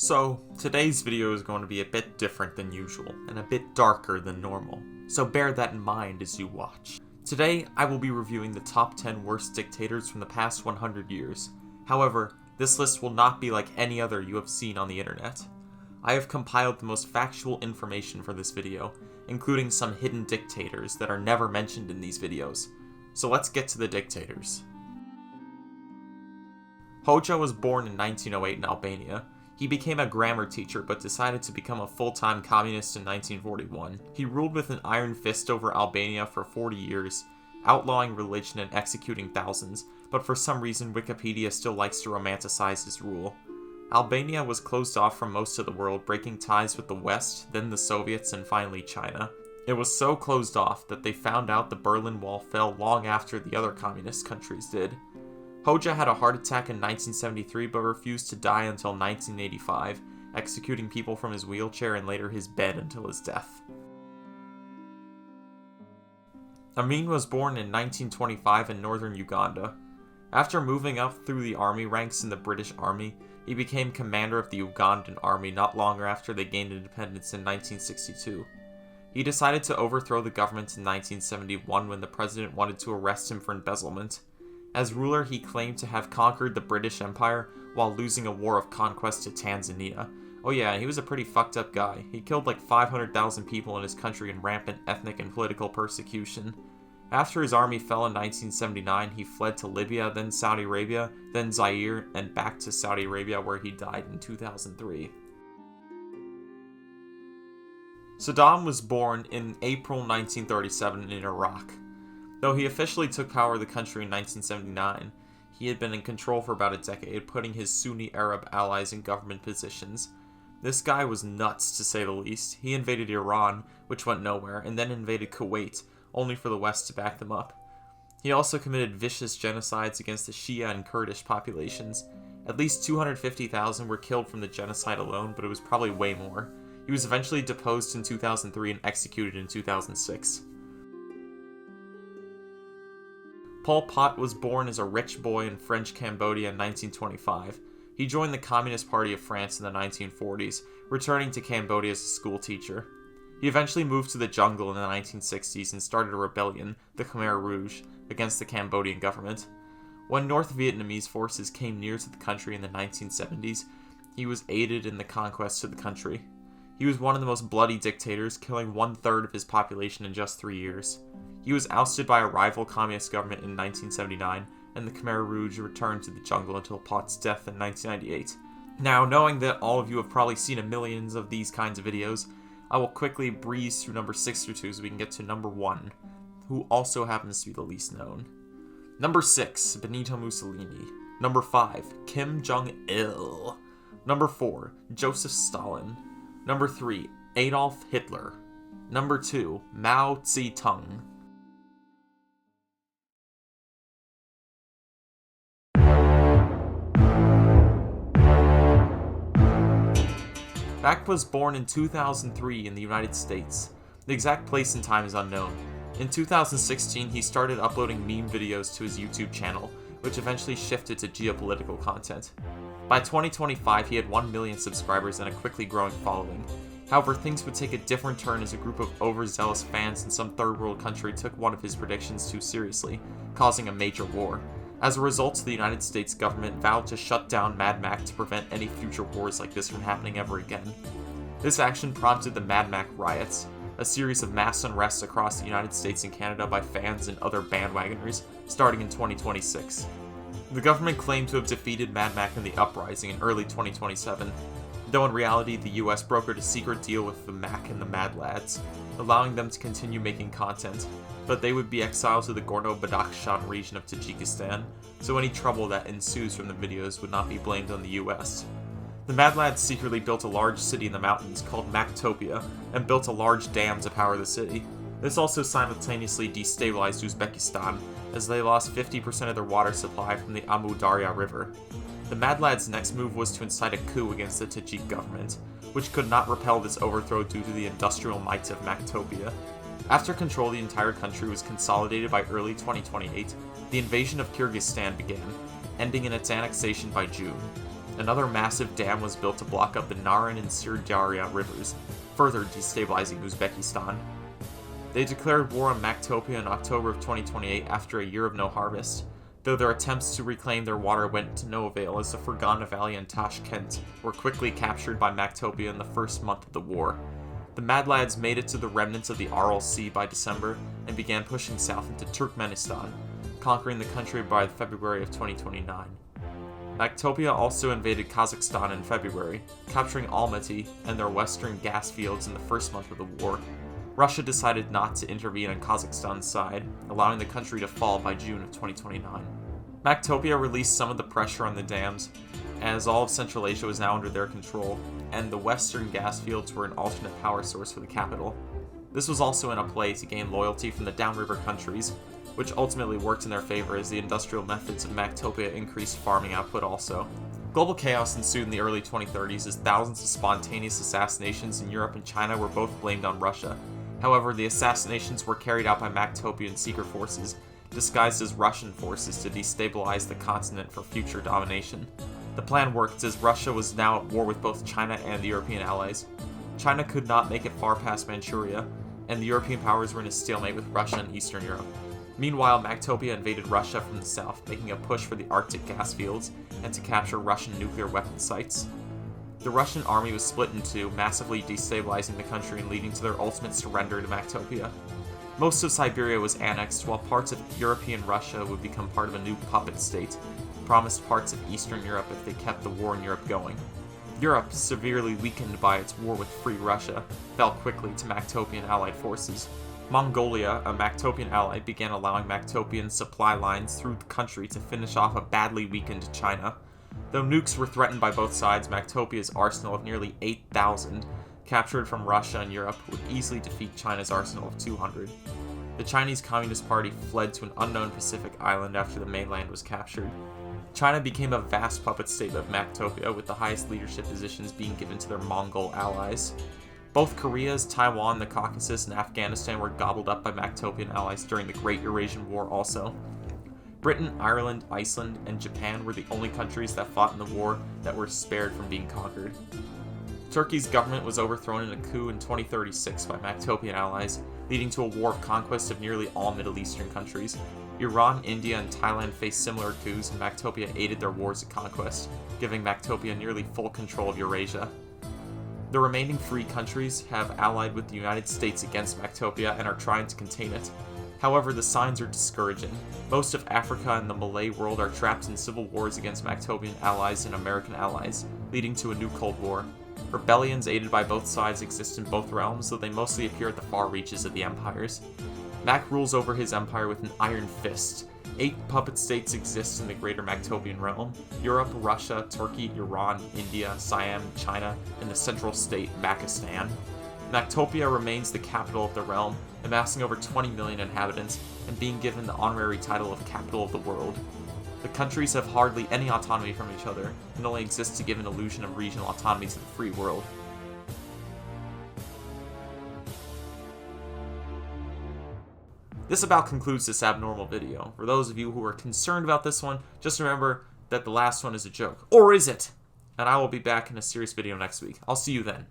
So, today's video is going to be a bit different than usual, and a bit darker than normal, so bear that in mind as you watch. Today, I will be reviewing the top 10 worst dictators from the past 100 years. However, this list will not be like any other you have seen on the internet. I have compiled the most factual information for this video, including some hidden dictators that are never mentioned in these videos. So let's get to the dictators. Hoxha was born in 1908 in Albania. He became a grammar teacher but decided to become a full-time communist in 1941. He ruled with an iron fist over Albania for 40 years, outlawing religion and executing thousands, but for some reason Wikipedia still likes to romanticize his rule. Albania was closed off from most of the world, breaking ties with the West, then the Soviets, and finally China. It was so closed off that they found out the Berlin Wall fell long after the other communist countries did. Hoxha had a heart attack in 1973 but refused to die until 1985, executing people from his wheelchair and later his bed until his death. Amin was born in 1925 in northern Uganda. After moving up through the army ranks in the British Army, he became commander of the Ugandan army not long after they gained independence in 1962. He decided to overthrow the government in 1971 when the president wanted to arrest him for embezzlement. As ruler, he claimed to have conquered the British Empire while losing a war of conquest to Tanzania. Oh yeah, he was a pretty fucked up guy. He killed like 500,000 people in his country in rampant ethnic and political persecution. After his army fell in 1979, he fled to Libya, then Saudi Arabia, then Zaire, and back to Saudi Arabia where he died in 2003. Saddam was born in April 1937 in Iraq. Though he officially took power of the country in 1979, he had been in control for about a decade, putting his Sunni Arab allies in government positions. This guy was nuts, to say the least. He invaded Iran, which went nowhere, and then invaded Kuwait, only for the West to back them up. He also committed vicious genocides against the Shia and Kurdish populations. At least 250,000 were killed from the genocide alone, but it was probably way more. He was eventually deposed in 2003 and executed in 2006. Pol Pot was born as a rich boy in French Cambodia in 1925. He joined the Communist Party of France in the 1940s, returning to Cambodia as a school teacher. He eventually moved to the jungle in the 1960s and started a rebellion, the Khmer Rouge, against the Cambodian government. When North Vietnamese forces came near to the country in the 1970s, he was aided in the conquest of the country. He was one of the most bloody dictators, killing 1/3 of his population in just 3 years. He was ousted by a rival communist government in 1979, and the Khmer Rouge returned to the jungle until Pot's death in 1998. Now, knowing that all of you have probably seen millions of these kinds of videos, I will quickly breeze through number 6 through 2 so we can get to number 1, who also happens to be the least known. Number 6, Benito Mussolini. Number 5, Kim Jong-il. Number 4, Joseph Stalin. Number 3, Adolf Hitler. Number 2, Mao Zedong. Bak was born in 2003 in the United States. The exact place and time is unknown. In 2016, he started uploading meme videos to his YouTube channel, which eventually shifted to geopolitical content. By 2025, he had 1 million subscribers and a quickly growing following. However, things would take a different turn as a group of overzealous fans in some third world country took one of his predictions too seriously, causing a major war. As a result, the United States government vowed to shut down Mad Mac to prevent any future wars like this from happening ever again. This action prompted the Mad Mac riots, a series of mass unrest across the United States and Canada by fans and other bandwagoners, starting in 2026. The government claimed to have defeated Mad Mac in the uprising in early 2027, though in reality the US brokered a secret deal with the Mac and the Mad Lads, allowing them to continue making content, but they would be exiled to the Gorno-Badakhshan region of Tajikistan, so any trouble that ensues from the videos would not be blamed on the US. The Mad Lads secretly built a large city in the mountains called Mactopia, and built a large dam to power the city. This also simultaneously destabilized Uzbekistan, as they lost 50% of their water supply from the Amu Darya River. The Mad Lads' next move was to incite a coup against the Tajik government, which could not repel this overthrow due to the industrial might of Mactopia. After control of the entire country was consolidated by early 2028, the invasion of Kyrgyzstan began, ending in its annexation by June. Another massive dam was built to block up the Naran and Sirdarya rivers, further destabilizing Uzbekistan. They declared war on Maktopia in October of 2028 after a year of no harvest, though their attempts to reclaim their water went to no avail as the Fergana Valley and Tashkent were quickly captured by Maktopia in the first month of the war. The Mad Lads made it to the remnants of the Aral Sea by December and began pushing south into Turkmenistan, conquering the country by February of 2029. Maktopia also invaded Kazakhstan in February, capturing Almaty and their western gas fields in the first month of the war. Russia decided not to intervene on Kazakhstan's side, allowing the country to fall by June of 2029. Maktopia released some of the pressure on the dams, as all of Central Asia was now under their control, and the western gas fields were an alternate power source for the capital. This was also in a play to gain loyalty from the downriver countries, which ultimately worked in their favor as the industrial methods of Maktopia increased farming output also. Global chaos ensued in the early 2030s as thousands of spontaneous assassinations in Europe and China were both blamed on Russia. However, the assassinations were carried out by Maktopian secret forces, disguised as Russian forces to destabilize the continent for future domination. The plan worked as Russia was now at war with both China and the European allies. China could not make it far past Manchuria, and the European powers were in a stalemate with Russia and Eastern Europe. Meanwhile, Maktopia invaded Russia from the south, making a push for the Arctic gas fields and to capture Russian nuclear weapon sites. The Russian army was split in two, massively destabilizing the country and leading to their ultimate surrender to Maktopia. Most of Siberia was annexed, while parts of European Russia would become part of a new puppet state, promised parts of Eastern Europe if they kept the war in Europe going. Europe, severely weakened by its war with Free Russia, fell quickly to Maktopian allied forces. Mongolia, a Maktopian ally, began allowing Maktopian supply lines through the country to finish off a badly weakened China. Though nukes were threatened by both sides, Maktopia's arsenal of nearly 8,000, captured from Russia and Europe, would easily defeat China's arsenal of 200. The Chinese Communist Party fled to an unknown Pacific island after the mainland was captured. China became a vast puppet state of Maktopia, with the highest leadership positions being given to their Mongol allies. Both Koreas, Taiwan, the Caucasus, and Afghanistan were gobbled up by Maktopian allies during the Great Eurasian War also. Britain, Ireland, Iceland, and Japan were the only countries that fought in the war that were spared from being conquered. Turkey's government was overthrown in a coup in 2036 by Maktopian allies, leading to a war of conquest of nearly all Middle Eastern countries. Iran, India, and Thailand faced similar coups, and Maktopia aided their wars of conquest, giving Maktopia nearly full control of Eurasia. The remaining free countries have allied with the United States against Maktopia and are trying to contain it. However, the signs are discouraging. Most of Africa and the Malay world are trapped in civil wars against Maktopian allies and American allies, leading to a new Cold War. Rebellions aided by both sides exist in both realms, though they mostly appear at the far reaches of the empires. Mak rules over his empire with an iron fist. 8 puppet states exist in the greater Maktopian realm: Europe, Russia, Turkey, Iran, India, Siam, China, and the central state, Pakistan. Maktopia remains the capital of the realm, amassing over 20 million inhabitants and being given the honorary title of capital of the world. The countries have hardly any autonomy from each other and only exist to give an illusion of regional autonomy to the free world. This about concludes this abnormal video. For those of you who are concerned about this one, just remember that the last one is a joke. Or is it? And I will be back in a serious video next week. I'll see you then.